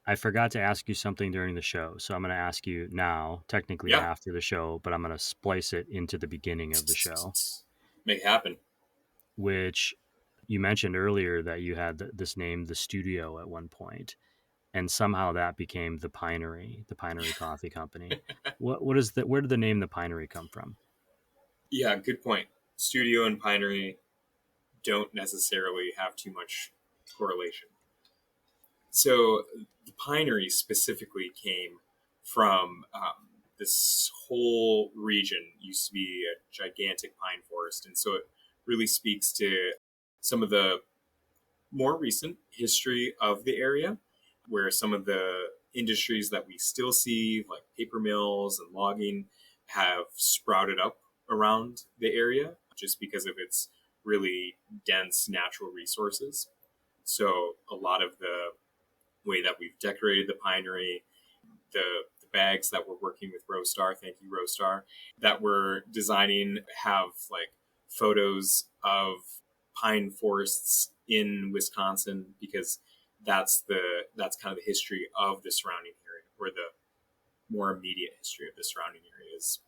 I forgot to ask you something during the show, so I'm going to ask you now, technically Yeah. after the show, but I'm going to splice it into the beginning of the show, Make it happen. which you mentioned earlier that you had this name, the studio, at one point, and somehow that became the Pinery Coffee Company. Where did the name the Pinery come from? Yeah, good point. Studio and Pinery don't necessarily have too much correlation. So the Pinery specifically came from this whole region used to be a gigantic pine forest, and so it really speaks to some of the more recent history of the area, where some of the industries that we still see, like paper mills and logging, have sprouted up around the area just because of its really dense natural resources. So a lot of the way that we've decorated the pinery, the bags that we're working with Roaster, thank you Roaster, that we're designing have like photos of pine forests in Wisconsin, because that's kind of the history of the surrounding area, or the more immediate history of the surrounding area is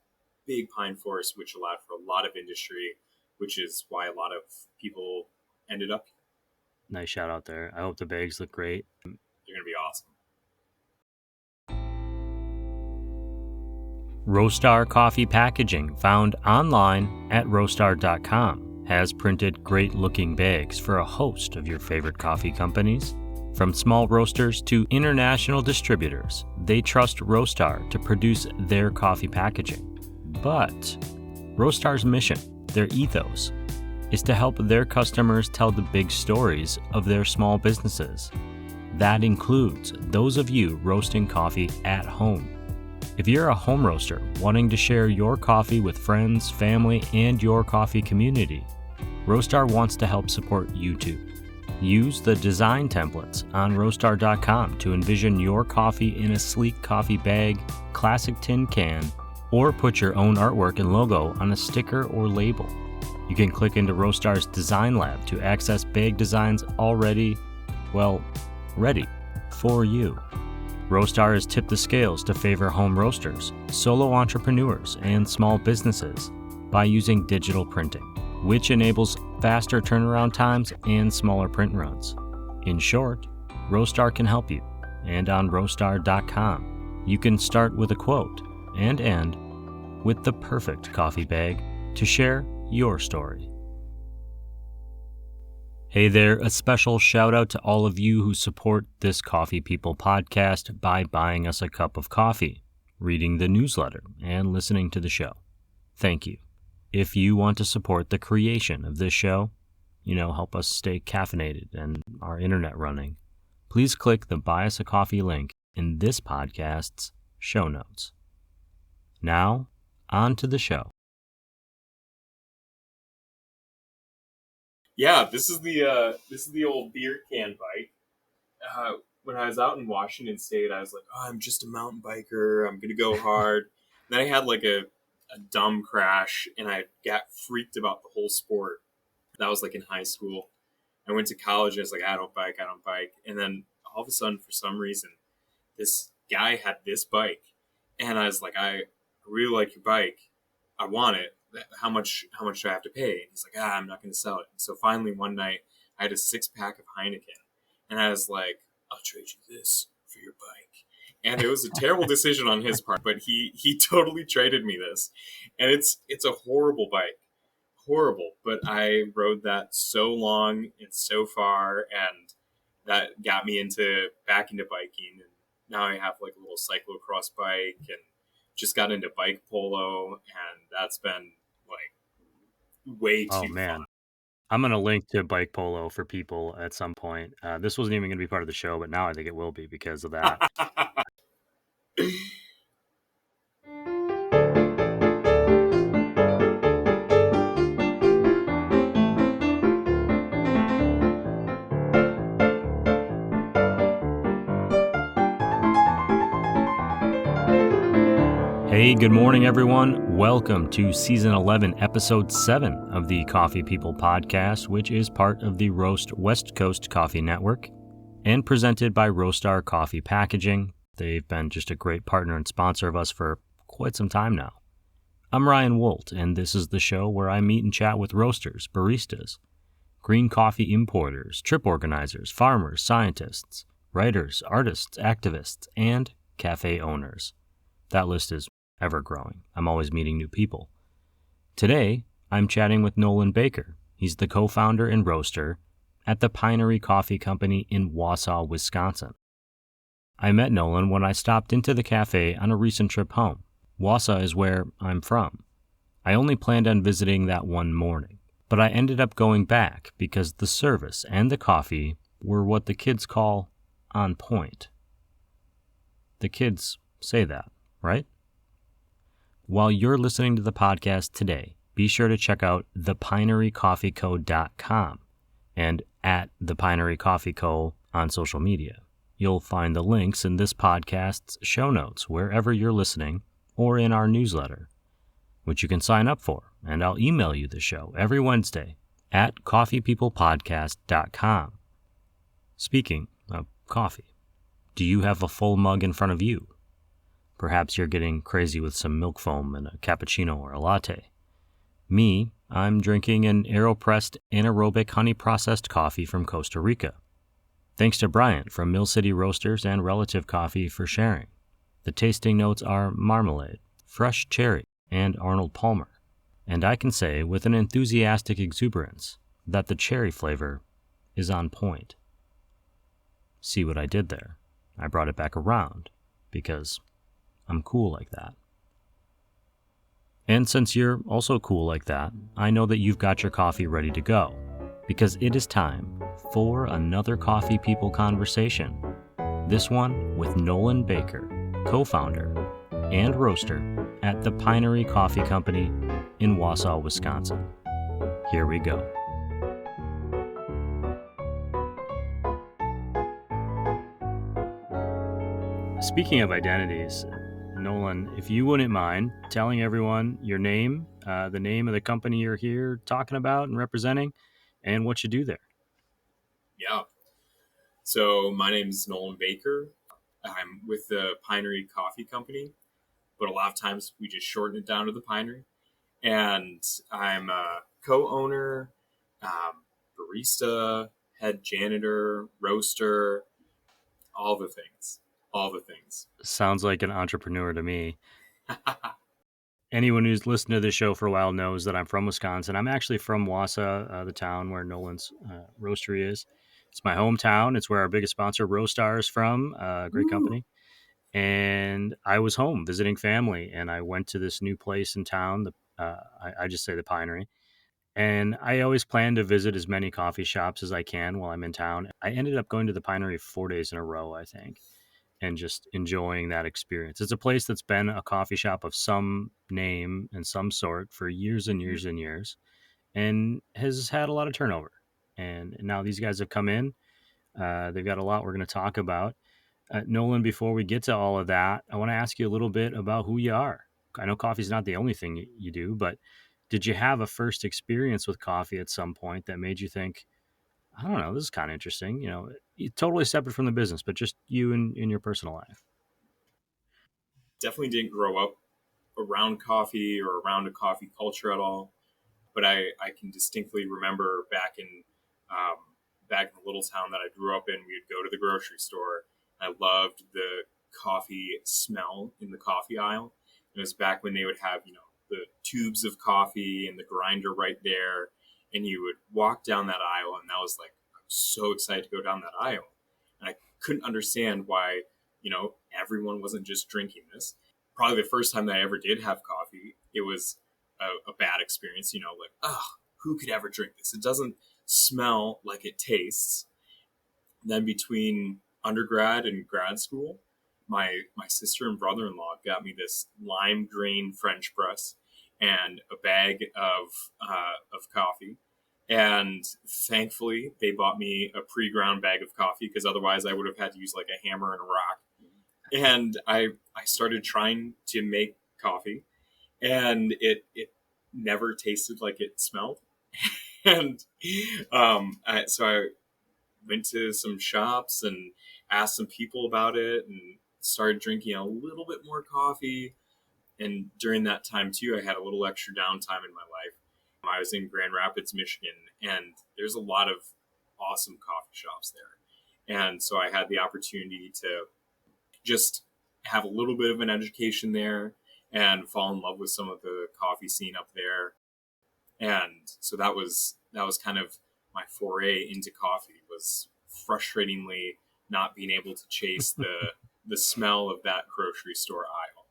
big pine forests, which allowed for a lot of industry, which is why a lot of people ended up here. Nice shout out there. I hope the bags look great. They're going to be awesome. Roaster Coffee Packaging, found online at roaster.com, has printed great-looking bags for a host of your favorite coffee companies. From small roasters to international distributors, they trust Roaster to produce their coffee packaging. But Roaster's mission, their ethos, is to help their customers tell the big stories of their small businesses. That includes those of you roasting coffee at home. If you're a home roaster wanting to share your coffee with friends, family, and your coffee community, Roaster wants to help support you too. Use the design templates on roaster.com to envision your coffee in a sleek coffee bag, classic tin can, or put your own artwork and logo on a sticker or label. You can click into Roaster's Design Lab to access bag designs already, ready for you. Roaster has tipped the scales to favor home roasters, solo entrepreneurs, and small businesses by using digital printing, which enables faster turnaround times and smaller print runs. In short, Roaster can help you, and on roaster.com, you can start with a quote and end with the perfect coffee bag to share your story. Hey there, a special shout out to all of you who support this Coffee People podcast by buying us a cup of coffee, reading the newsletter, and listening to the show. Thank you. If you want to support the creation of this show, help us stay caffeinated and our internet running, please click the Buy Us a Coffee link in this podcast's show notes. Now, on to the show. Yeah, this is the old beer can bike. When I was out in Washington State, I was like, "Oh, I'm just a mountain biker. I'm gonna go hard." Then I had like a dumb crash, and I got freaked about the whole sport. That was like in high school. I went to college, and I was like, I don't bike. And then all of a sudden, for some reason, this guy had this bike, and I was like, I really like your bike. I want it. How much do I have to pay? And he's like, I'm not going to sell it. And so finally one night I had a 6-pack of Heineken, and I was like, I'll trade you this for your bike. And it was a terrible decision on his part, but he totally traded me this. And it's a horrible bike. Horrible. But I rode that so long and so far, and that got me back into biking. And now I have like a little cyclocross bike, and just got into bike polo, and that's been like way too fun. I'm going to link to bike polo for people at some point. This wasn't even going to be part of the show, but now I think it will be because of that. Hey, good morning, everyone. Welcome to Season 11, Episode 7 of the Coffee People podcast, which is part of the Roast West Coast Coffee Network. and presented by Roaster Coffee Packaging. They've been just a great partner and sponsor of us for quite some time now. I'm Ryan Woldt, and this is the show where I meet and chat with roasters, baristas, green coffee importers, trip organizers, farmers, scientists, writers, artists, activists, and cafe owners. That list is ever growing. I'm always meeting new people. Today, I'm chatting with Nolan Baker. He's the co-founder and roaster at the Pinery Coffee Company in Wausau, Wisconsin. I met Nolan when I stopped into the cafe on a recent trip home. Wausau is where I'm from. I only planned on visiting that one morning, but I ended up going back because the service and the coffee were what the kids call on point. The kids say that, right? While you're listening to the podcast today, be sure to check out thepinerycoffeeco.com and at the Pinery Coffee Co. on social media. You'll find the links in this podcast's show notes wherever you're listening or in our newsletter, which you can sign up for, and I'll email you the show every Wednesday at coffeepeoplepodcast.com. Speaking of coffee, do you have a full mug in front of you? Perhaps you're getting crazy with some milk foam and a cappuccino or a latte. Me, I'm drinking an AeroPressed anaerobic honey-processed coffee from Costa Rica. Thanks to Brian from Mill City Roasters and Relative Coffee for sharing. The tasting notes are marmalade, fresh cherry, and Arnold Palmer. And I can say with an enthusiastic exuberance that the cherry flavor is on point. See what I did there? I brought it back around because I'm cool like that. And since you're also cool like that, I know that you've got your coffee ready to go, because it is time for another Coffee People conversation. This one with Nolan Baker, co-founder and roaster at the Pinery Coffee Company in Wausau, Wisconsin. Here we go. Speaking of identities, Nolan, if you wouldn't mind telling everyone your name, the name of the company you're here talking about and representing, and what you do there. Yeah. So my name is Nolan Baker. I'm with the Pinery Coffee Company, but a lot of times we just shorten it down to the Pinery. And I'm a co-owner, barista, head janitor, roaster, all the things. All the things. Sounds like an entrepreneur to me. Anyone who's listened to this show for a while knows that I'm from Wisconsin. I'm actually from Wausau, the town where Nolan's roastery is. It's my hometown. It's where our biggest sponsor, Roaster, is from. Great company. And I was home visiting family, and I went to this new place in town. I just say the Pinery. And I always plan to visit as many coffee shops as I can while I'm in town. I ended up going to the Pinery 4 days in a row, I think, and just enjoying that experience. It's a place that's been a coffee shop of some name and some sort for years and years and years, and has had a lot of turnover. And now these guys have come in. They've got a lot we're going to talk about. Nolan, before we get to all of that, I want to ask you a little bit about who you are. I know coffee's not the only thing you do, but did you have a first experience with coffee at some point that made you think, I don't know, this is kind of interesting, totally separate from the business, but just you in your personal life? Definitely didn't grow up around coffee or around a coffee culture at all. But I can distinctly remember back in the little town that I grew up in, we would go to the grocery store. I loved the coffee smell in the coffee aisle. It was back when they would have, the tubes of coffee and the grinder right there. And you would walk down that aisle, and that was like, I was so excited to go down that aisle. And I couldn't understand why, everyone wasn't just drinking this. Probably the first time that I ever did have coffee, it was a bad experience, who could ever drink this? It doesn't smell like it tastes. Then between undergrad and grad school, my sister and brother-in-law got me this lime green French press and a bag of coffee. And thankfully, they bought me a pre-ground bag of coffee, because otherwise I would have had to use like a hammer and a rock. And I started trying to make coffee, and it never tasted like it smelled. And so I went to some shops and asked some people about it and started drinking a little bit more coffee. And during that time too, I had a little extra downtime in my life. I was in Grand Rapids, Michigan, and there's a lot of awesome coffee shops there. And so I had the opportunity to just have a little bit of an education there and fall in love with some of the coffee scene up there. And so that was kind of my foray into coffee, was frustratingly not being able to chase the smell of that grocery store aisle.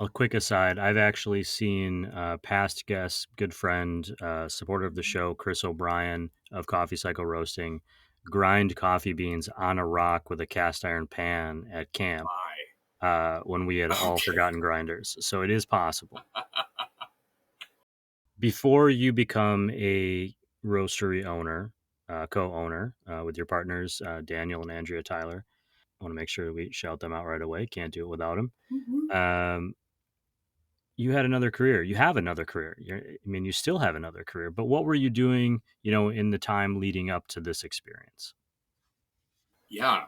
A quick aside, I've actually seen past guest, good friend, supporter of the show, Chris O'Brien of Coffee Cycle Roasting, grind coffee beans on a rock with a cast iron pan at camp when we had all Okay. forgotten grinders. So it is possible. Before you become a roastery owner, co-owner with your partners, Daniel and Andrea Tyler, I want to make sure we shout them out right away. Can't do it without them. You had another career. You have another career. You still have another career. But what were you doing, in the time leading up to this experience? Yeah.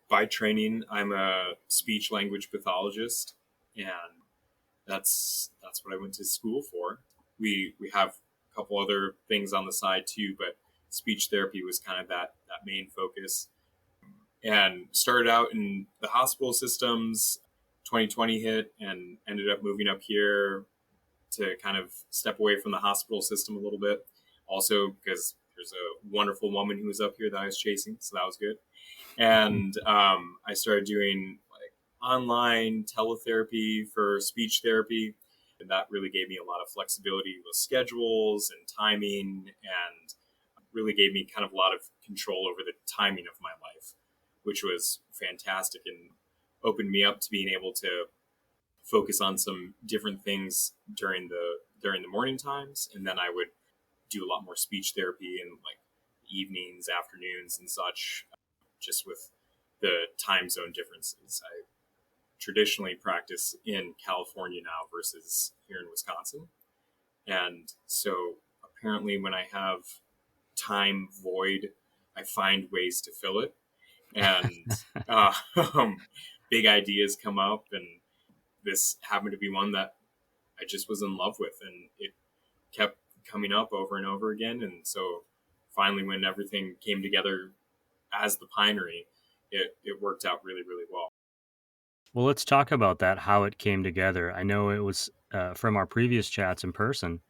By training, I'm a speech language pathologist, and that's what I went to school for. We have a couple other things on the side too, but speech therapy was kind of that main focus. And started out in the hospital systems. 2020 hit and ended up moving up here to kind of step away from the hospital system a little bit. Also, because there's a wonderful woman who was up here that I was chasing, so that was good. And I started doing like online teletherapy for speech therapy. And that really gave me a lot of flexibility with schedules and timing, and really gave me kind of a lot of control over the timing of my life, which was fantastic and opened me up to being able to focus on some different things during the morning times. And then I would do a lot more speech therapy in like evenings, afternoons, and such, just with the time zone differences. I traditionally practice in California now versus here in Wisconsin. And so apparently when I have time void, I find ways to fill it. And big ideas come up, and this happened to be one that I just was in love with, and it kept coming up over and over again. And so finally, when everything came together as the Pinery, it worked out really, really well. Well, let's talk about that, how it came together. I know it was from our previous chats in person.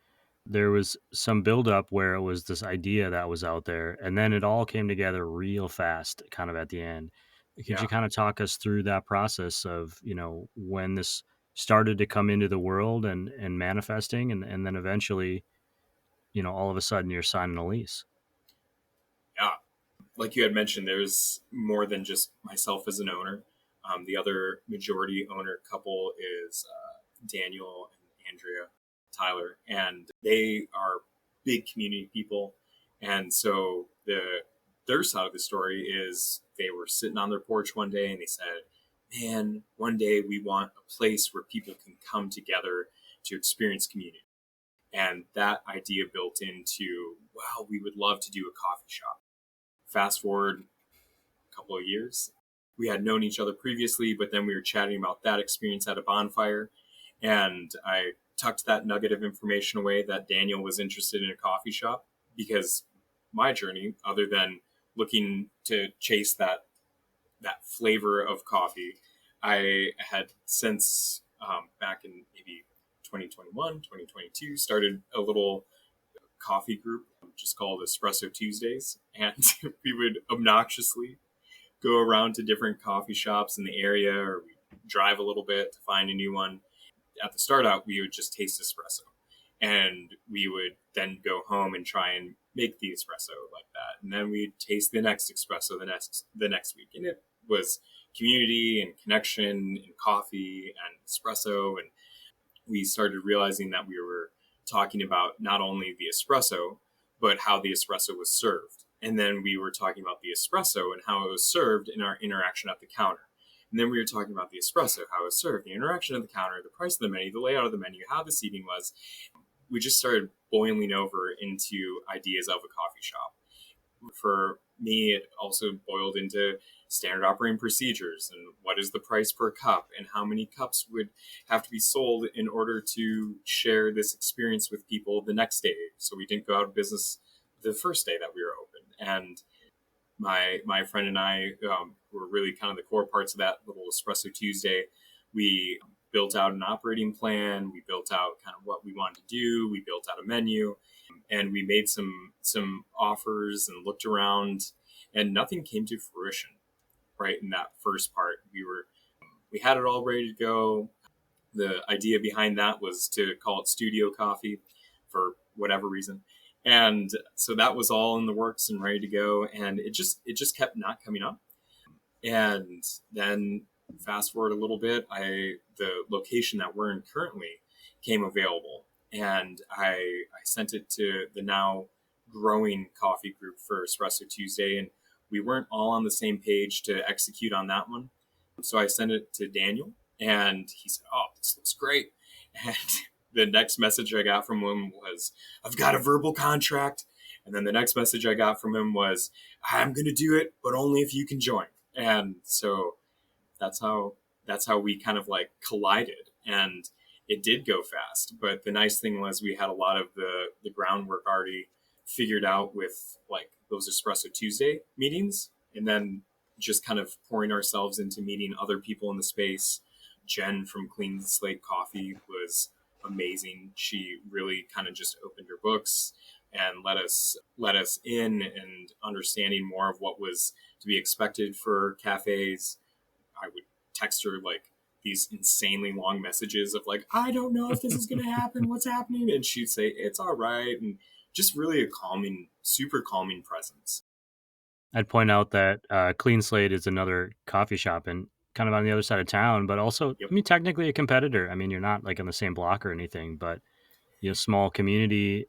There was some buildup where it was this idea that was out there, and then it all came together real fast, kind of at the end. Could Yeah. you kind of talk us through that process of, when this started to come into the world and manifesting, and then eventually, all of a sudden you're signing a lease? Yeah. Like you had mentioned, there's more than just myself as an owner. The other majority owner couple is Daniel and Andrea Tyler, and they are big community people. And so their side of the story is they were sitting on their porch one day and they said, "Man, one day we want a place where people can come together to experience community." And that idea built into, wow, we would love to do a coffee shop. Fast forward a couple of years, we had known each other previously, but then we were chatting about that experience at a bonfire. And I tucked that nugget of information away that Daniel was interested in a coffee shop, because my journey, other than looking to chase that flavor of coffee, I had since back in maybe 2021, 2022, started a little coffee group just called Espresso Tuesdays. And we would obnoxiously go around to different coffee shops in the area, or we drive a little bit to find a new one. At the start out, we would just taste espresso, and we would then go home and try and make the espresso like that. And then we'd taste the next espresso the next week. And it was community and connection and coffee and espresso. And we started realizing that we were talking about not only the espresso, but how the espresso was served. And then we were talking about the espresso and how it was served in our interaction at the counter. And then we were talking about the espresso, how it was served, the interaction at the counter, the price of the menu, the layout of the menu, how the seating was. We just started boiling over into ideas of a coffee shop. For me, it also boiled into standard operating procedures and what is the price per cup and how many cups would have to be sold in order to share this experience with people the next day. So we didn't go out of business the first day that we were open. And my friend and I were really kind of the core parts of that little Espresso Tuesday. We built out an operating plan. We built out kind of what we wanted to do. We built out a menu, and we made some offers and looked around, and nothing came to fruition. Right in that first part, we had it all ready to go. The idea behind that was to call it Studio Coffee for whatever reason. And so that was all in the works and ready to go. And it just kept not coming up. And then fast forward a little bit, the location that we're in currently came available. And I sent it to the now growing coffee group for Espresso Tuesday. And we weren't all on the same page to execute on that one. So I sent it to Daniel, and he said, "Oh, this looks great." And the next message I got from him was, "I've got a verbal contract." And then the next message I got from him was, "I'm going to do it, but only if you can join." And so that's how we kind of like collided. And it did go fast. But the nice thing was we had a lot of the groundwork already figured out with like those Espresso Tuesday meetings. And then just kind of pouring ourselves into meeting other people in the space. Jen from Clean Slate Coffee was amazing. She really kind of just opened her books and let us in and understanding more of what was to be expected for cafes. I would text her like these insanely long messages of like, "I don't know if this is going to happen. What's happening?" And she'd say, "It's all right." And just really a calming, super calming presence. I'd point out that Clean Slate is another coffee shop and kind of on the other side of town, but also, Yep. I mean, technically a competitor. I mean, you're not like on the same block or anything, but smaller community,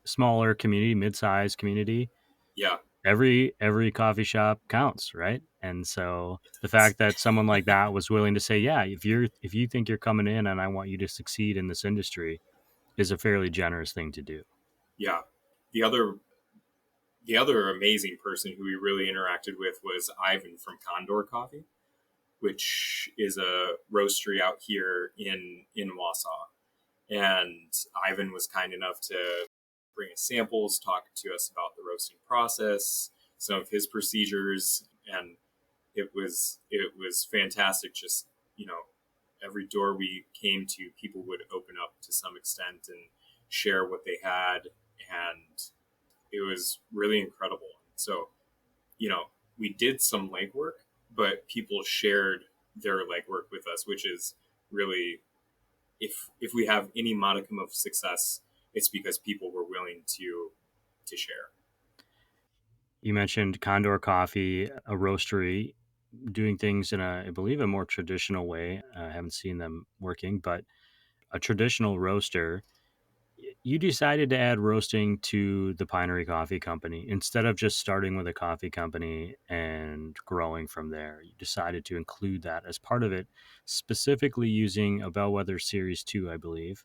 mid-sized community. Yeah. Every coffee shop counts, right? And so the fact that someone like that was willing to say, "Yeah, if you think you're coming in and I want you to succeed in this industry," is a fairly generous thing to do. Yeah. The other the other amazing person who we really interacted with was Ivan from Condor Coffee, which is a roastery out here in Wausau. And Ivan was kind enough to bring us samples, talk to us about the roasting process, some of his procedures, and it was fantastic. Just every door we came to, people would open up to some extent and share what they had, and it was really incredible. So we did some legwork, but people shared their legwork with us, which is really, if we have any modicum of success, it's because people were willing to share. You mentioned Condor Coffee, a roastery, doing things in I believe, a more traditional way. I haven't seen them working, but a traditional roaster. You decided to add roasting to the Pinery Coffee Company instead of just starting with a coffee company and growing from there. You decided to include that as part of it, specifically using a Bellwether Series 2, I believe.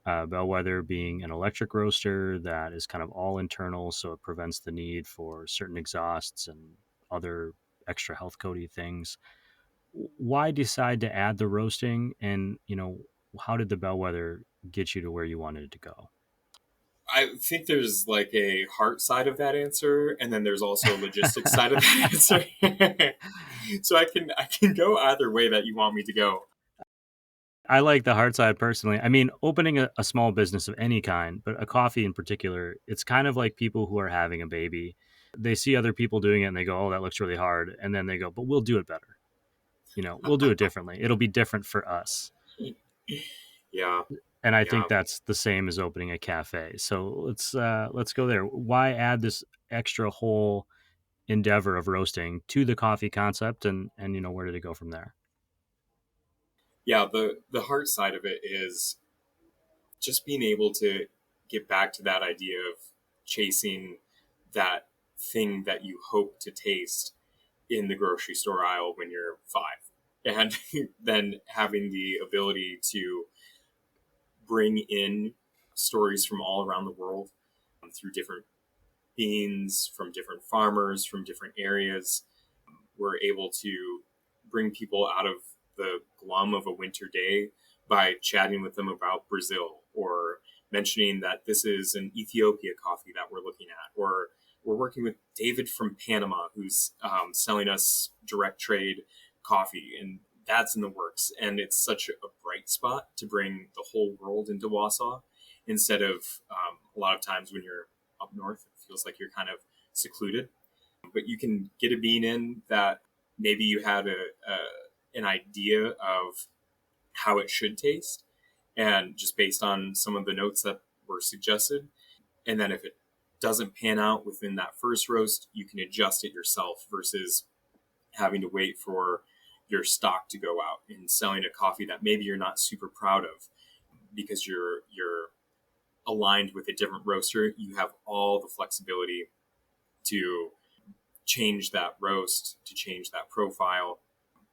Bellwether being an electric roaster that is kind of all internal, so it prevents the need for certain exhausts and other extra health codey things. Why decide to add the roasting, and how did the Bellwether get you to where you wanted it to go? I think there's like a heart side of that answer, and then there's also a logistics side of that answer. So I can go either way that you want me to go. I like the hard side personally. I mean, opening a small business of any kind, but a coffee in particular, it's kind of like people who are having a baby. They see other people doing it and they go, "Oh, that looks really hard." And then they go, "But we'll do it better. We'll do it differently. It'll be different for us." Yeah, And I yeah. think that's the same as opening a cafe. So let's go there. Why add this extra whole endeavor of roasting to the coffee concept, and where did it go from there? Yeah, the heart side of it is just being able to get back to that idea of chasing that thing that you hope to taste in the grocery store aisle when you're 5, and then having the ability to bring in stories from all around the world through different beans from different farmers from different areas. We're able to bring people out of the glum of a winter day by chatting with them about Brazil, or mentioning that this is an Ethiopia coffee that we're looking at, or we're working with David from Panama who's selling us direct trade coffee, and that's in the works. And it's such a bright spot to bring the whole world into Wausau, instead of a lot of times when you're up north, it feels like you're kind of secluded. But you can get a bean in that maybe you had an idea of how it should taste, and just based on some of the notes that were suggested. And then if it doesn't pan out within that first roast, you can adjust it yourself versus having to wait for your stock to go out and selling a coffee that maybe you're not super proud of because you're aligned with a different roaster. You have all the flexibility to change that roast, to change that profile.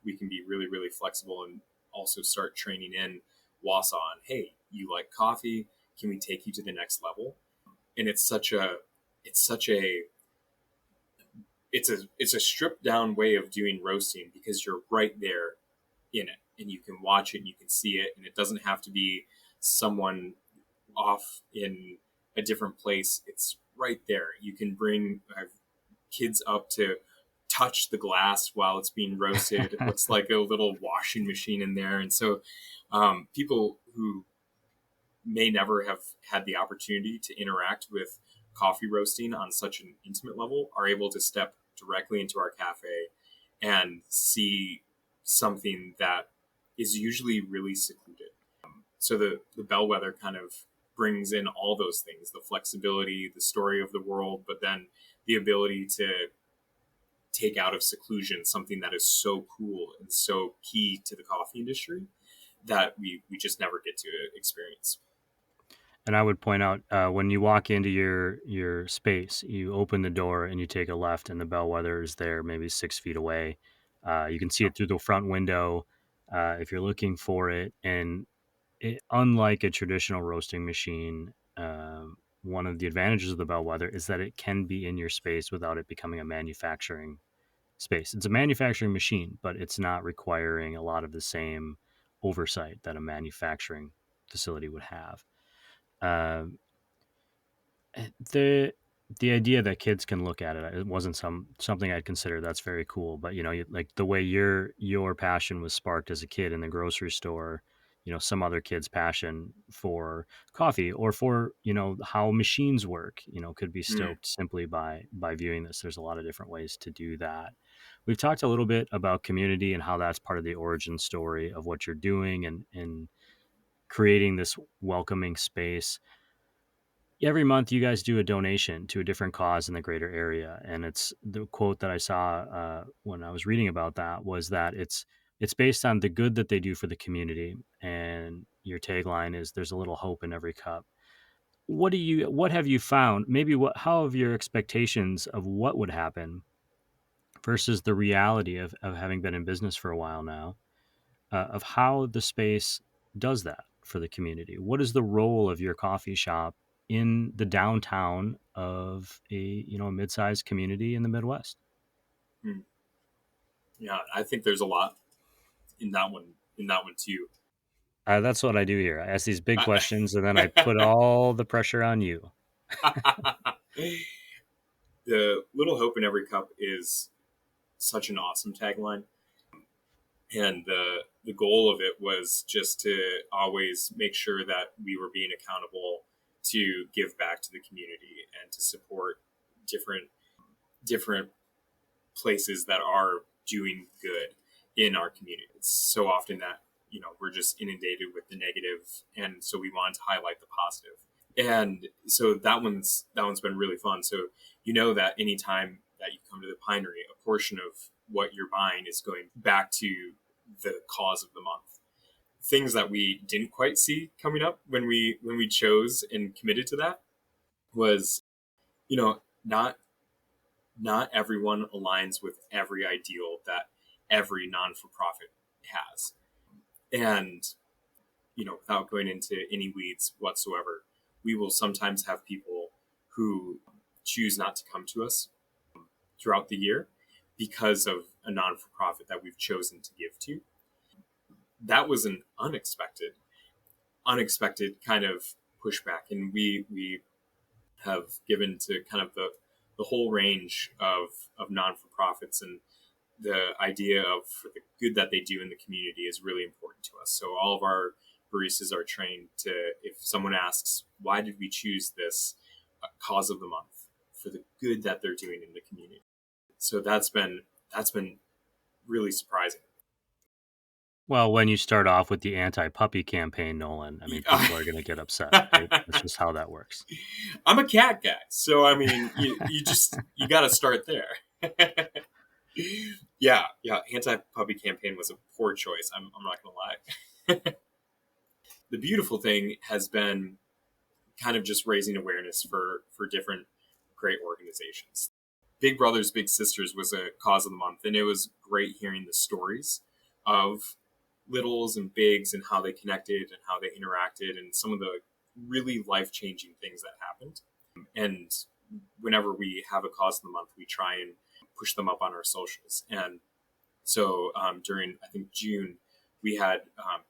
We can be really, really flexible, and also start training in Wausau on, hey, you like coffee? Can we take you to the next level? And it's a stripped down way of doing roasting, because you're right there in it, and you can watch it and you can see it, and it doesn't have to be someone off in a different place. It's right there. You can bring kids up to touch the glass while it's being roasted. It looks like a little washing machine in there. And so people who may never have had the opportunity to interact with coffee roasting on such an intimate level are able to step directly into our cafe and see something that is usually really secluded. So the Bellwether kind of brings in all those things: the flexibility, the story of the world, but then the ability to take out of seclusion something that is so cool and so key to the coffee industry that we just never get to experience. And I would point out, when you walk into your space, you open the door and you take a left, and the Bellwether is there, maybe 6 feet away. You can see it through the front window if you're looking for it. And unlike a traditional roasting machine, one of the advantages of the Bellwether is that it can be in your space without it becoming a manufacturing space. It's a manufacturing machine, but it's not requiring a lot of the same oversight that a manufacturing facility would have. Um, the the idea that kids can look at it wasn't something I'd consider. That's very cool. But like the way your passion was sparked as a kid in the grocery store, some other kid's passion for coffee or for how machines work, could be stoked simply by viewing this. There's a lot of different ways to do that. We've talked a little bit about community and how that's part of the origin story of what you're doing, and creating this welcoming space. Every month you guys do a donation to a different cause in the greater area, and it's the quote that I saw when I was reading about that was that it's based on the good that they do for the community, and your tagline is there's a little hope in every cup. What have you found, maybe how have your expectations of what would happen versus the reality of having been in business for a while now, of how the space does that for the community? What is the role of your coffee shop in the downtown of a mid-sized community in the Midwest? Yeah, I think there's a lot in that one. In that one too. That's what I do here. I ask these big questions, and then I put all the pressure on you. The little hope in every cup is such an awesome tagline. And the goal of it was just to always make sure that we were being accountable to give back to the community and to support different places that are doing good in our community. It's so often that we're just inundated with the negative, and so we want to highlight the positive. And so that one's been really fun. So that anytime that you come to the Pinery, a portion of what you're buying is going back to the cause of the month. Things that we didn't quite see coming up when we chose and committed to that was, not everyone aligns with every ideal that every non-for-profit has. And, without going into any weeds whatsoever, we will sometimes have people who choose not to come to us throughout the year because of a non-for-profit that we've chosen to give to. That was an unexpected kind of pushback, and we have given to kind of the whole range of non-for-profits, and the idea of for the good that they do in the community is really important to us. So all of our baristas are trained to, if someone asks, why did we choose this cause of the month, for the good that they're doing in the community. So that's been really surprising. Well, when you start off with the anti-puppy campaign, Nolan, I mean, people are going to get upset, right? That's just how that works. I'm a cat guy, so I mean, you got to start there. Yeah, anti-puppy campaign was a poor choice. I'm not going to lie. The beautiful thing has been kind of just raising awareness for different great organizations. Big Brothers Big Sisters was a cause of the month, and it was great hearing the stories of littles and bigs and how they connected and how they interacted and some of the really life-changing things that happened. And whenever we have a cause of the month, we try and push them up on our socials. And so during, I think, June, we had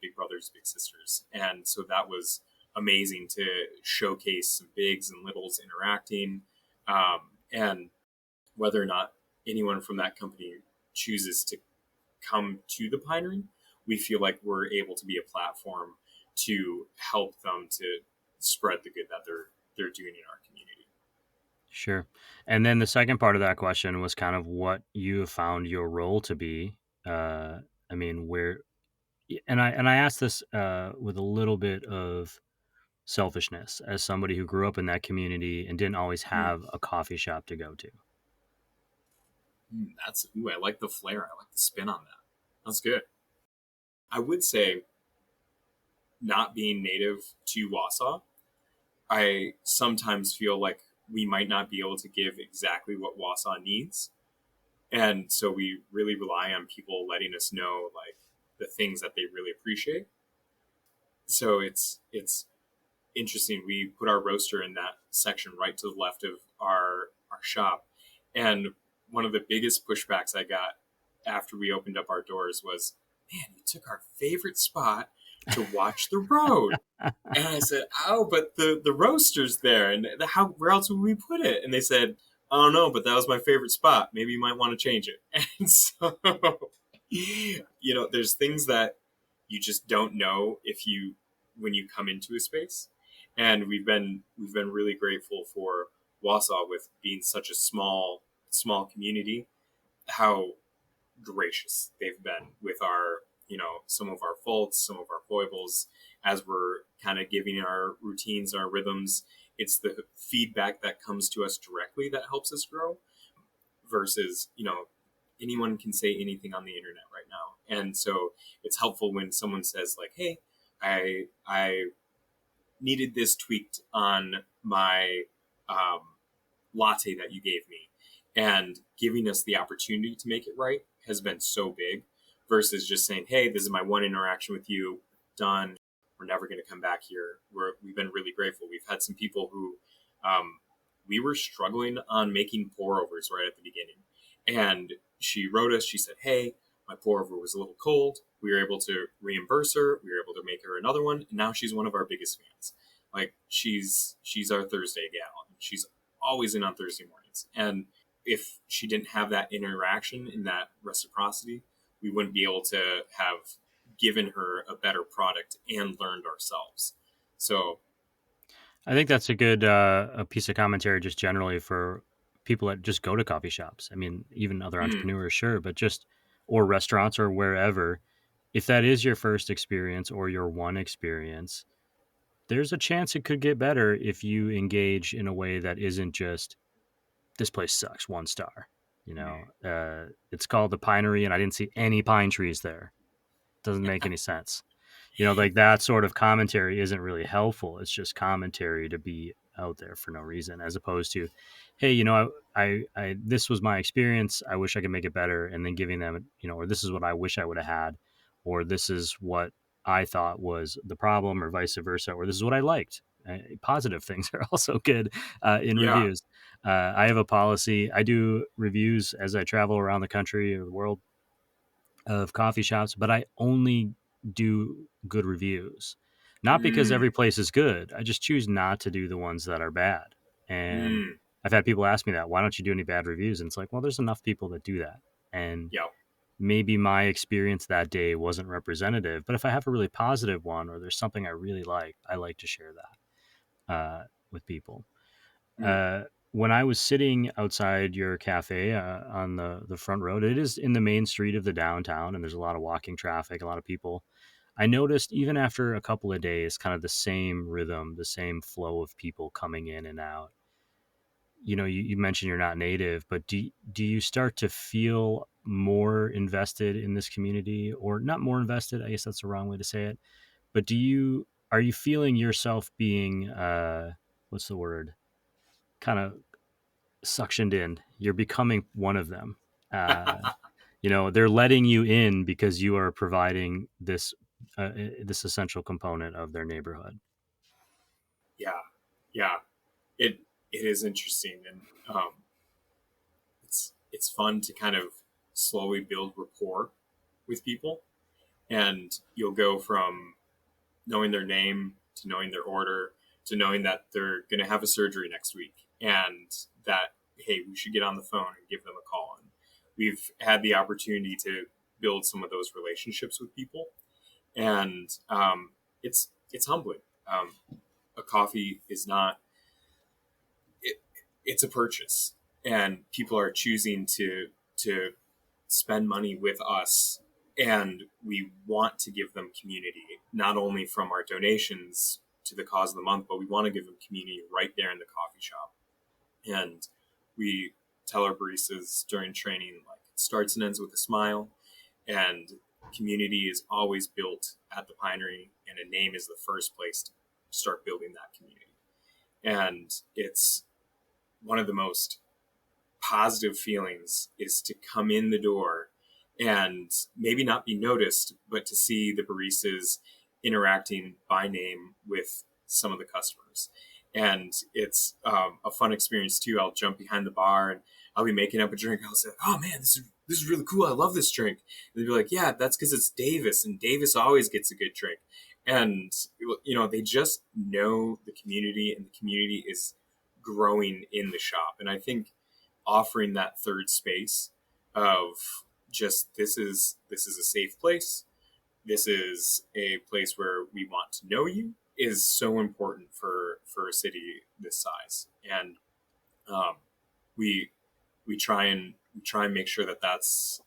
Big Brothers Big Sisters, and so that was amazing to showcase some bigs and littles interacting. And whether or not anyone from that company chooses to come to the Pinery, we feel like we're able to be a platform to help them to spread the good that they're doing in our community. Sure. And then the second part of that question was kind of what you have found your role to be. I mean, where, and I asked this with a little bit of selfishness as somebody who grew up in that community and didn't always have a coffee shop to go to. I like the flair. I like the spin on that. That's good. I would say, not being native to Wausau, I sometimes feel like we might not be able to give exactly what Wausau needs. And so we really rely on people letting us know like the things that they really appreciate. So it's interesting. We put our roaster in that section right to the left of our shop. And one of the biggest pushbacks I got after we opened up our doors was, man, you took our favorite spot to watch the road. And I said, oh, but the roaster's there. And where else would we put it? And they said, I don't know, but that was my favorite spot. Maybe you might want to change it. And so, there's things that you just don't know when you come into a space. And we've been really grateful for Wausau, with being such a small community, how gracious they've been with our, some of our faults, some of our foibles, as we're kind of giving our routines, our rhythms. It's the feedback that comes to us directly that helps us grow, versus, anyone can say anything on the internet right now. And so it's helpful when someone says like, hey, I needed this tweaked on my latte that you gave me, and giving us the opportunity to make it right has been so big, versus just saying, hey, this is my one interaction with you, done, we're never going to come back here. We've been really grateful. We've had some people who we were struggling on making pour overs right at the beginning, and she wrote us, she said, hey, my pour over was a little cold. We were able to reimburse her. We were able to make her another one. And now she's one of our biggest fans. Like she's our Thursday gal. She's always in on Thursday mornings. And if she didn't have that interaction and that reciprocity, we wouldn't be able to have given her a better product and learned ourselves. So I think that's a good a piece of commentary just generally for people that just go to coffee shops. I mean, even other entrepreneurs, sure, but or restaurants or wherever. If that is your first experience or your one experience, there's a chance it could get better if you engage in a way that isn't just, this place sucks, 1 star. It's called the Pinery, and I didn't see any pine trees there. Doesn't make any sense. Like that sort of commentary isn't really helpful. It's just commentary to be out there for no reason, as opposed to, hey, I this was my experience. I wish I could make it better. And then giving them, or this is what I wish I would have had, or this is what I thought was the problem, or vice versa, or this is what I liked. Positive things are also good in reviews. I have a policy. I do reviews as I travel around the country or the world of coffee shops, but I only do good reviews. Not because Mm, every place is good. I just choose not to do the ones that are bad. And mm, I've had people ask me that, why don't you do any bad reviews? And it's like, well, there's enough people that do that. And yeah. maybe my experience that day wasn't representative, but if I have a really positive one or there's something I really like, I like to share that with people. Mm, Uh, when I was sitting outside your cafe on the front road, it is in the main street of the downtown, and there's a lot of walking traffic, a lot of people. I noticed even after a couple of days, kind of the same rhythm, the same flow of people coming in and out. You mentioned you're not native, but do you start to feel more invested in this community, or not more invested? I guess that's the wrong way to say it. But are you feeling yourself being what's the word? Kind of suctioned in. You're becoming one of them. They're letting you in because you are providing this essential component of their neighborhood. yeah, yeah. It is interesting, and it's fun to kind of slowly build rapport with people, and you'll go from knowing their name to knowing their order to knowing that they're going to have a surgery next week, and that hey, we should get on the phone and give them a call. And we've had the opportunity to build some of those relationships with people, and it's humbling. A coffee is not it, it's a purchase, and people are choosing to spend money with us, and we want to give them community, not only from our donations to the cause of the month, but we want to give them community right there in the coffee shop. And we tell our baristas during training, like, it starts and ends with a smile, and community is always built at the Pinery, and a name is the first place to start building that community. And it's one of the most positive feelings is to come in the door and maybe not be noticed, but to see the baristas interacting by name with some of the customers. And it's a fun experience too. I'll jump behind the bar and I'll be making up a drink. I'll say, "Oh man, this is really cool. I love this drink." And they'll be like, "Yeah, that's because it's Davis, and Davis always gets a good drink." And they just know the community, and the community is growing in the shop. And I think offering that third space of just this is a safe place, this is a place where we want to know you, is so important for a city this size. And um, we we try and make sure that that's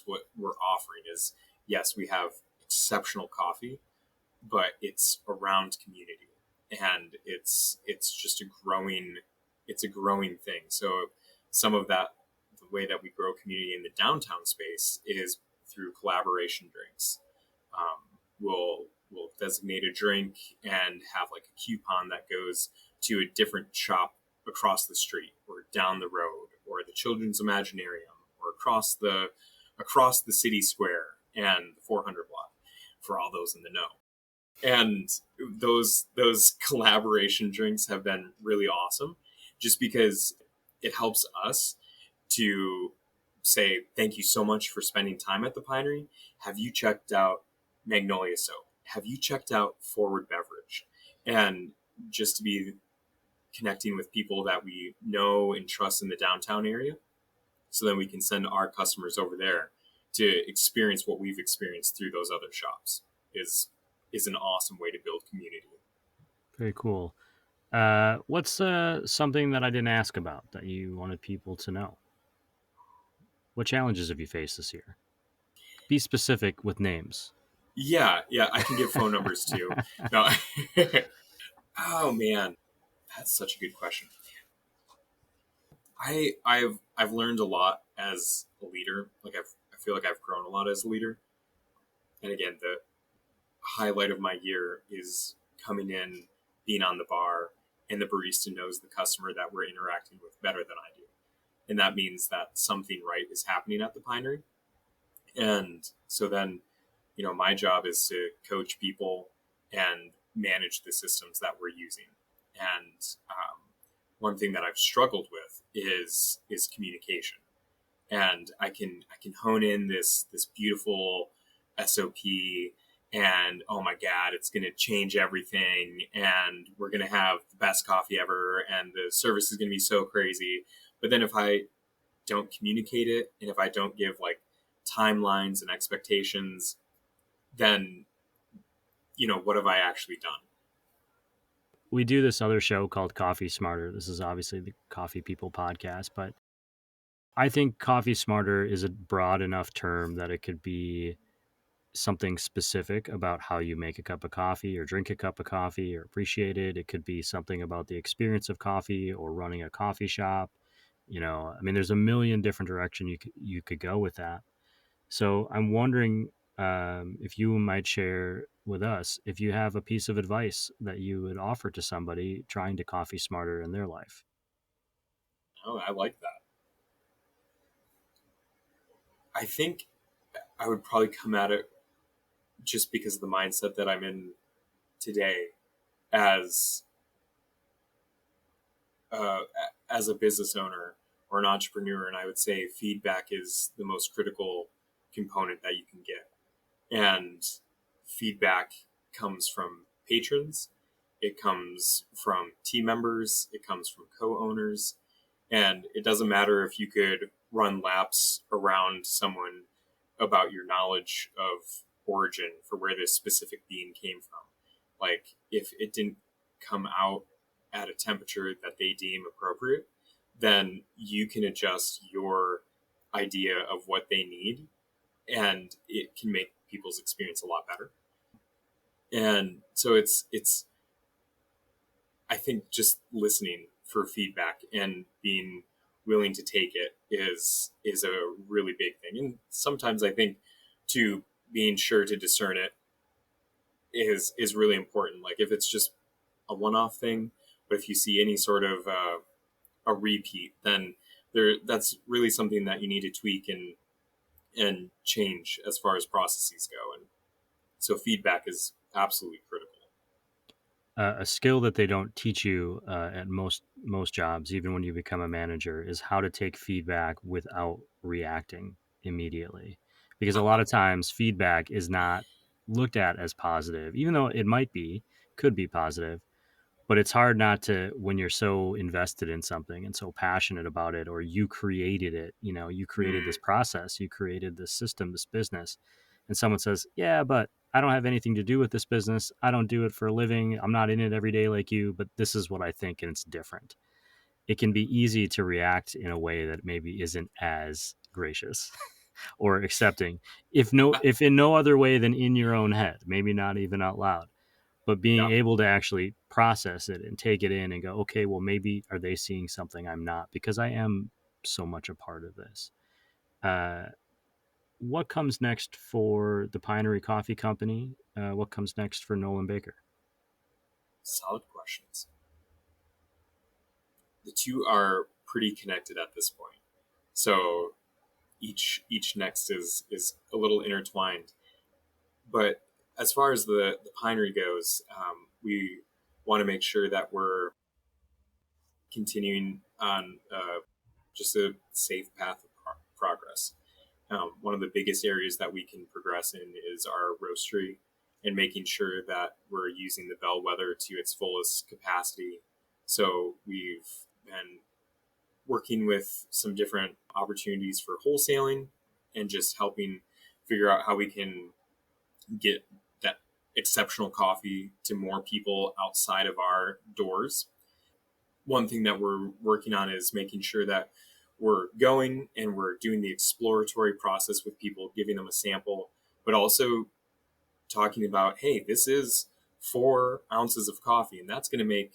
what we're offering is, yes, we have exceptional coffee, but it's around community, and it's just a growing thing. So some of that, the way that we grow community in the downtown space is through collaboration drinks. We'll designate a drink and have like a coupon that goes to a different shop across the street or down the road or the children's imaginarium or across the city square and the 400 block for all those in the know. And those collaboration drinks have been really awesome, just because it helps us to say thank you so much for spending time at the Pinery. Have you checked out Magnolia Soap? Have you checked out Forward Beverage? And just to be connecting with people that we know and trust in the downtown area, so then we can send our customers over there to experience what we've experienced through those other shops is an awesome way to build community. Very cool. What's something that I didn't ask about that you wanted people to know? What challenges have you faced this year? Be specific with names. Yeah, I can give phone numbers too. No. Oh man, that's such a good question. I've learned a lot as a leader. Like I feel like I've grown a lot as a leader. And again, the highlight of my year is coming in, being on the bar, and the barista knows the customer that we're interacting with better than I do. And that means that something right is happening at the Pinery. And so then, my job is to coach people and manage the systems that we're using. And one thing that I've struggled with is communication. And I can hone in this beautiful SOP, and oh my God, it's going to change everything, and we're going to have the best coffee ever, and the service is going to be so crazy. But then if I don't communicate it, and if I don't give like timelines and expectations, then what have I actually done? We do this other show called Coffee Smarter. This is obviously the Coffee People podcast, but I think Coffee Smarter is a broad enough term that it could be something specific about how you make a cup of coffee or drink a cup of coffee or appreciate it. It could be something about the experience of coffee or running a coffee shop. There's a million different directions you could go with that. So I'm wondering if you might share with us if you have a piece of advice that you would offer to somebody trying to coffee smarter in their life. Oh, I like that. I think I would probably come at it just because of the mindset that I'm in today as as a business owner or an entrepreneur. And I would say feedback is the most critical component that you can get. And feedback comes from patrons. It comes from team members. It comes from co-owners. And it doesn't matter if you could run laps around someone about your knowledge of origin for where this specific bean came from. Like, if it didn't come out at a temperature that they deem appropriate, then you can adjust your idea of what they need, and it can make people's experience a lot better. And so it's I think just listening for feedback and being willing to take it is a really big thing. And sometimes I think to being sure to discern it is really important. Like, if it's just a one-off thing, but if you see any sort of a repeat, then that's really something that you need to tweak and change as far as processes go. And so feedback is absolutely critical. A skill that they don't teach you at most jobs, even when you become a manager, is how to take feedback without reacting immediately. Because a lot of times feedback is not looked at as positive, even though it could be positive. But it's hard not to, when you're so invested in something and so passionate about it, or you created it, you created this process, you created this system, this business, and someone says, yeah, but I don't have anything to do with this business. I don't do it for a living. I'm not in it every day like you, but this is what I think, and it's different. It can be easy to react in a way that maybe isn't as gracious or accepting, if in no other way than in your own head, maybe not even out loud. But being Yeah. able to actually process it and take it in and go, okay, well, maybe are they seeing something I'm not, because I am so much a part of this. What comes next for the Pinery Coffee Company? What comes next for Nolan Baker? Solid questions. The two are pretty connected at this point. So each next is a little intertwined. But as far as the Pinery goes, we want to make sure that we're continuing on just a safe path of progress. One of the biggest areas that we can progress in is our roastery, and making sure that we're using the Bellwether to its fullest capacity. So we've been working with some different opportunities for wholesaling and just helping figure out how we can get that exceptional coffee to more people outside of our doors. One thing that we're working on is making sure that we're going and we're doing the exploratory process with people, giving them a sample, but also talking about, hey, this is 4 ounces of coffee, and that's going to make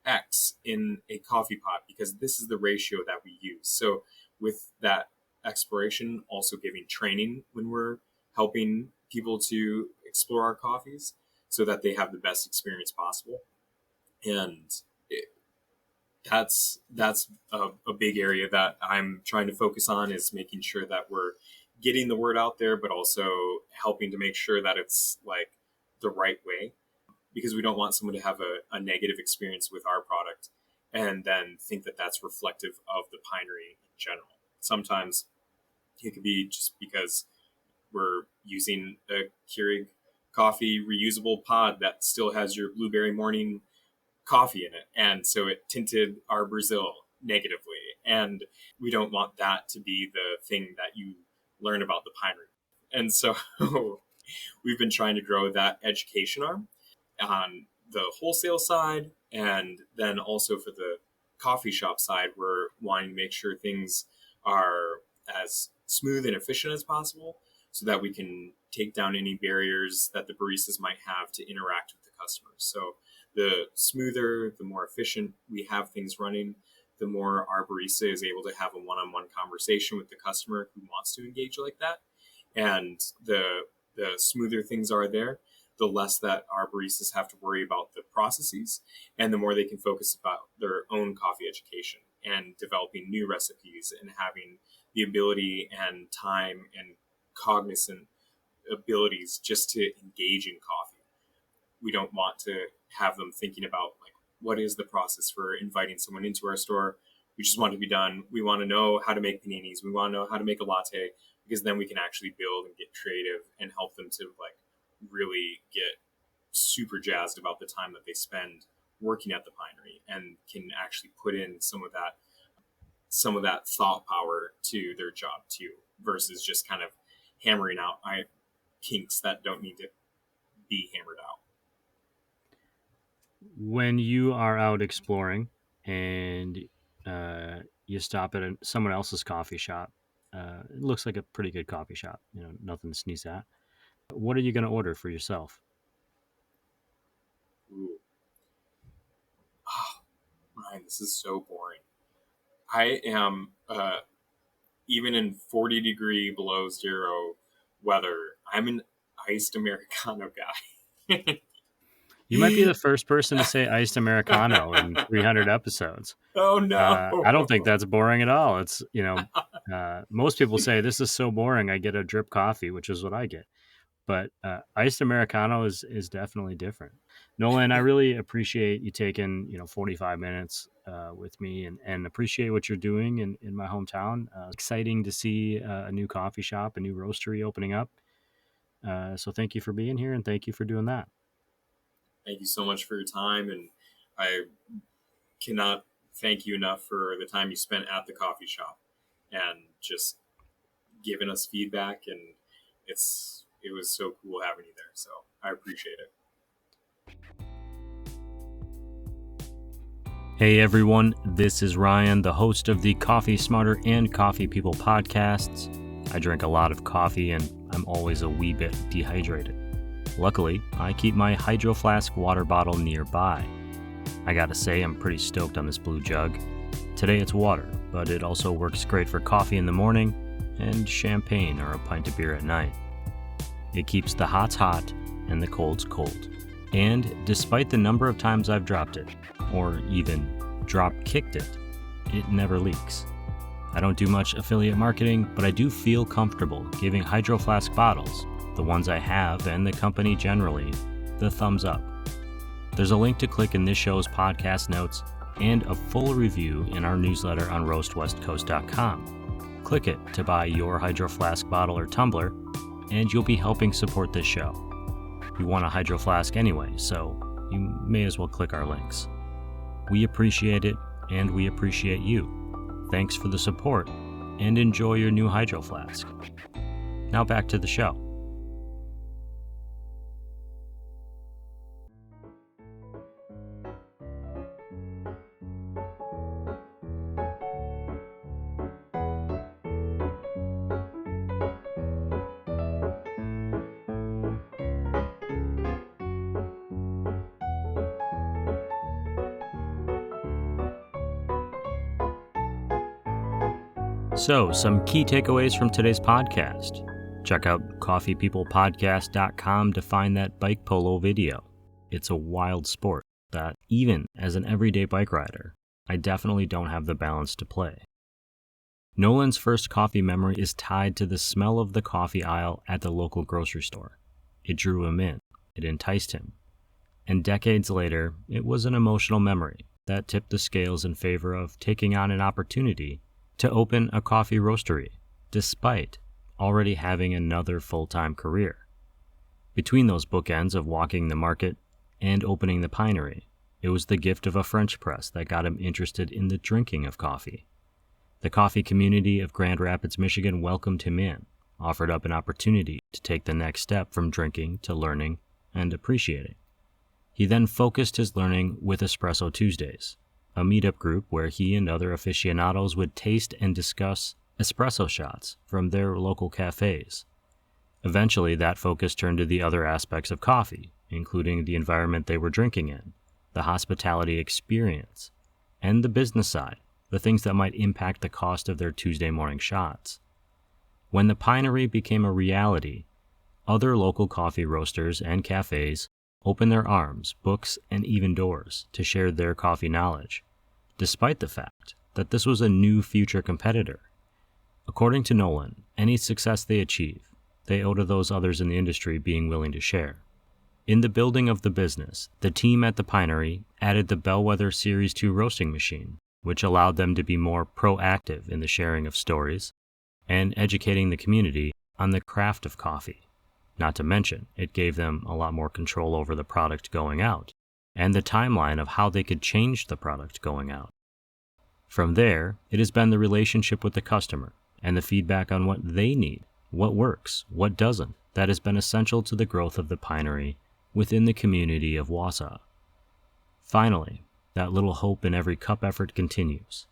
X in a coffee pot because this is the ratio that we use. So with that exploration, also giving training when we're helping people to explore our coffees so that they have the best experience possible. And that's a big area that I'm trying to focus on, is making sure that we're getting the word out there, but also helping to make sure that it's like the right way, because we don't want someone to have a negative experience with our product and then think that that's reflective of the Pinery in general. Sometimes it could be just because we're using a Keurig coffee reusable pod that still has your blueberry morning coffee in it, and so it tinted our Brazil negatively, and we don't want that to be the thing that you learn about the Pinery. And so we've been trying to grow that education arm on the wholesale side, and then also for the coffee shop side, we're wanting to make sure things are as smooth and efficient as possible so that we can take down any barriers that the baristas might have to interact with the customers. So the smoother, the more efficient we have things running, the more our barista is able to have a one-on-one conversation with the customer who wants to engage like that. And the smoother things are there, the less that our baristas have to worry about the processes, and the more they can focus about their own coffee education and developing new recipes and having the ability and time and cognizant abilities just to engage in coffee. We don't want to have them thinking about like, what is the process for inviting someone into our store? We just want it to be done. We want to know how to make paninis. We want to know how to make a latte, because then we can actually build and get creative and help them to like really get super jazzed about the time that they spend working at the Pinery, and can actually put in some of that thought power to their job too, versus just kind of hammering out kinks that don't need to be hammered out. When you are out exploring and you stop at someone else's coffee shop, it looks like a pretty good coffee shop, nothing to sneeze at. What are you going to order for yourself? Ooh. Oh, Ryan, this is so boring. I am, even in 40-degree below zero weather, I'm an iced Americano guy. You might be the first person to say iced Americano in 300 episodes. Oh, no. I don't think that's boring at all. It's, most people say this is so boring. I get a drip coffee, which is what I get. But iced Americano is definitely different. Nolan, I really appreciate you taking 45 minutes with me, and appreciate what you're doing in my hometown. Exciting to see a new coffee shop, a new roastery opening up. So thank you for being here, and thank you for doing that. Thank you so much for your time, and I cannot thank you enough for the time you spent at the coffee shop and just giving us feedback, and it was so cool having you there. So I appreciate it. Hey everyone, this is Ryan, the host of the Coffee Smarter and Coffee People podcasts. I drink a lot of coffee, and I'm always a wee bit dehydrated. Luckily, I keep my Hydro Flask water bottle nearby. I gotta say, I'm pretty stoked on this blue jug. Today it's water, but it also works great for coffee in the morning and champagne or a pint of beer at night. It keeps the hots hot and the colds cold. And despite the number of times I've dropped it, or even drop-kicked it, it never leaks. I don't do much affiliate marketing, but I do feel comfortable giving Hydro Flask bottles, the ones I have and the company generally, the thumbs up. There's a link to click in this show's podcast notes and a full review in our newsletter on roastwestcoast.com. Click it to buy your Hydro Flask bottle or tumbler, and you'll be helping support this show. You want a Hydro Flask anyway, so you may as well click our links. We appreciate it, and we appreciate you. Thanks for the support, and enjoy your new Hydro Flask. Now back to the show. So, some key takeaways from today's podcast. Check out coffeepeoplepodcast.com to find that bike polo video. It's a wild sport that, even as an everyday bike rider, I definitely don't have the balance to play. Nolan's first coffee memory is tied to the smell of the coffee aisle at the local grocery store. It drew him in. It enticed him. And decades later, it was an emotional memory that tipped the scales in favor of taking on an opportunity to open a coffee roastery, despite already having another full-time career. Between those bookends of walking the market and opening the Pinery, it was the gift of a French press that got him interested in the drinking of coffee. The coffee community of Grand Rapids, Michigan welcomed him in, offered up an opportunity to take the next step from drinking to learning and appreciating. He then focused his learning with Espresso Tuesdays, a meetup group where he and other aficionados would taste and discuss espresso shots from their local cafes. Eventually, that focus turned to the other aspects of coffee, including the environment they were drinking in, the hospitality experience, and the business side, the things that might impact the cost of their Tuesday morning shots. When the Pinery became a reality, other local coffee roasters and cafes opened their arms, books, and even doors to share their coffee knowledge, despite the fact that this was a new future competitor. According to Nolan, any success they achieve, they owe to those others in the industry being willing to share. In the building of the business, the team at the Pinery added the Bellwether Series 2 roasting machine, which allowed them to be more proactive in the sharing of stories and educating the community on the craft of coffee. Not to mention, it gave them a lot more control over the product going out and the timeline of how they could change the product going out. From there, it has been the relationship with the customer and the feedback on what they need, what works, what doesn't, that has been essential to the growth of the Pinery within the community of Wausau. Finally, that little hope in every cup effort continues.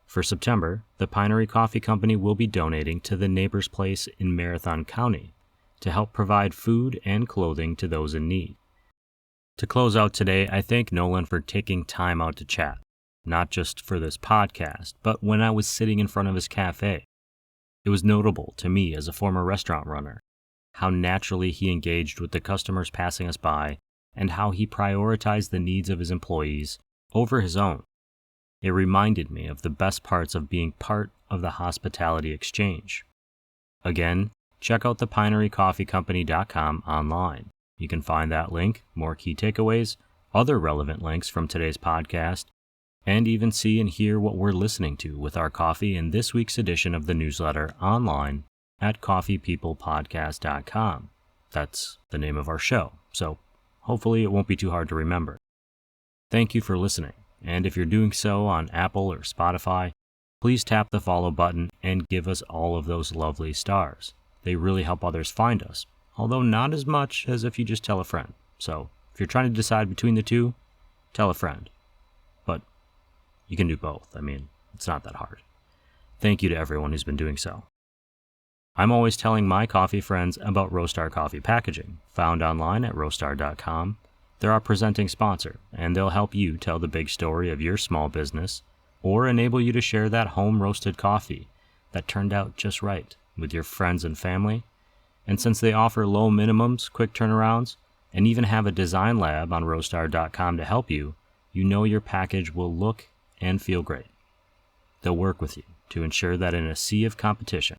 For September, the Pinery Coffee Company will be donating to the Neighbor's Place in Marathon County to help provide food and clothing to those in need. To close out today, I thank Nolan for taking time out to chat, not just for this podcast, but when I was sitting in front of his cafe. It was notable to me as a former restaurant runner how naturally he engaged with the customers passing us by and how he prioritized the needs of his employees over his own. It reminded me of the best parts of being part of the hospitality exchange. Again, check out thepinerycoffeecompany.com online. You can find that link, more key takeaways, other relevant links from today's podcast, and even see and hear what we're listening to with our coffee in this week's edition of the newsletter online at coffeepeoplepodcast.com. That's the name of our show, so hopefully it won't be too hard to remember. Thank you for listening, and if you're doing so on Apple or Spotify, please tap the follow button and give us all of those lovely stars. They really help others find us, although not as much as if you just tell a friend. So if you're trying to decide between the two, tell a friend. But you can do both. I mean, it's not that hard. Thank you to everyone who's been doing so. I'm always telling my coffee friends about Roastar Coffee Packaging, found online at roastar.com. They're our presenting sponsor, and they'll help you tell the big story of your small business or enable you to share that home-roasted coffee that turned out just right with your friends and family. And since they offer low minimums, quick turnarounds, and even have a design lab on roastar.com to help you, you know your package will look and feel great. They'll work with you to ensure that in a sea of competition,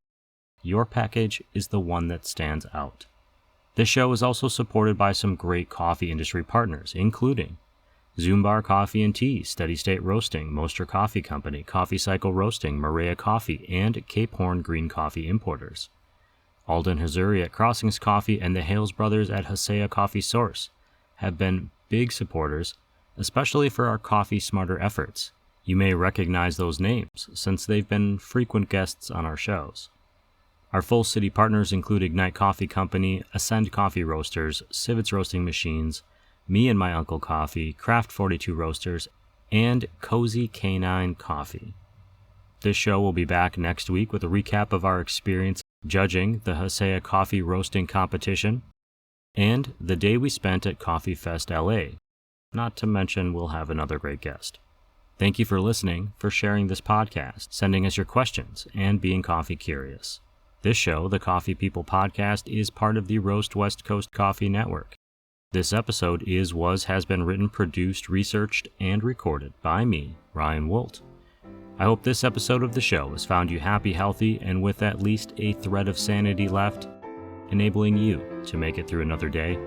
your package is the one that stands out. This show is also supported by some great coffee industry partners, including Zoombar Coffee and Tea, Steady State Roasting, Moster Coffee Company, Coffee Cycle Roasting, Maria Coffee, and Cape Horn Green Coffee Importers. Alden Hazuri at Crossings Coffee and the Hales brothers at Hosea Coffee Source have been big supporters, especially for our Coffee Smarter efforts. You may recognize those names since they've been frequent guests on our shows. Our full city partners include Ignite Coffee Company, Ascend Coffee Roasters, Civets Roasting Machines, Me and My Uncle Coffee, Craft 42 Roasters, and Cozy Canine Coffee. This show will be back next week with a recap of our experience judging the Hosea Coffee Roasting Competition and the day we spent at Coffee Fest LA. Not to mention we'll have another great guest. Thank you for listening, for sharing this podcast, sending us your questions, and being coffee curious. This show, the Coffee People Podcast, is part of the Roast West Coast Coffee Network. This episode has been written, produced, researched, and recorded by me, Ryan Woldt. I hope this episode of the show has found you happy, healthy, and with at least a thread of sanity left, enabling you to make it through another day.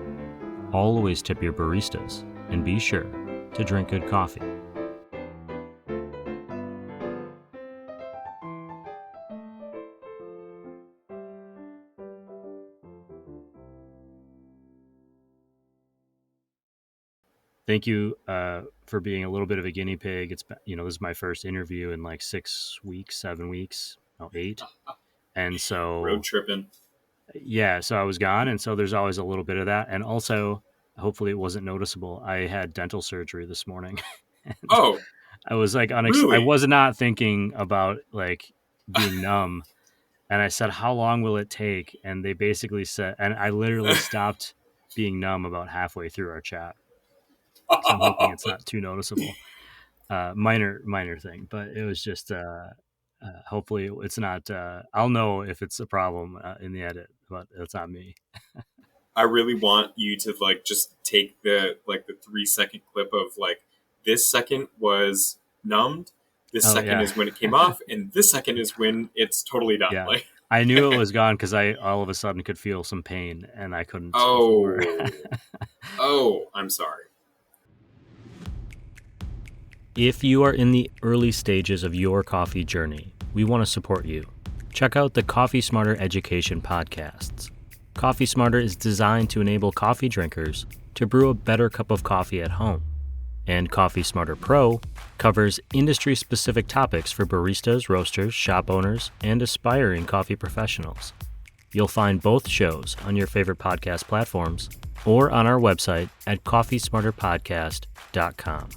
Always tip your baristas, and be sure to drink good coffee. Thank you for being a little bit of a guinea pig. It's this is my first interview in like 6 weeks, 7 weeks, no, 8. And Road so, tripping. yeah, so I was gone. And so there's always a little bit of that. And also, hopefully it wasn't noticeable, I had dental surgery this morning. And Oh, I was like, I really? was not thinking about like being numb. And I said, how long will it take? And they basically said, and I literally stopped being numb about halfway through our chat. So I'm hoping it's not too noticeable. Minor thing, but it was just hopefully it's not. I'll know if it's a problem in the edit, but it's not me. I really want you to like just take the 3-second clip of like this second was numbed, this Oh second yeah, is when it came off, and this second is when it's totally done. yeah. Like, I knew it was gone because I all of a sudden could feel some pain, and I couldn't before. I'm sorry. If you are in the early stages of your coffee journey, we want to support you. Check out the Coffee Smarter Education podcasts. Coffee Smarter is designed to enable coffee drinkers to brew a better cup of coffee at home. And Coffee Smarter Pro covers industry-specific topics for baristas, roasters, shop owners, and aspiring coffee professionals. You'll find both shows on your favorite podcast platforms or on our website at coffeesmarterpodcast.com.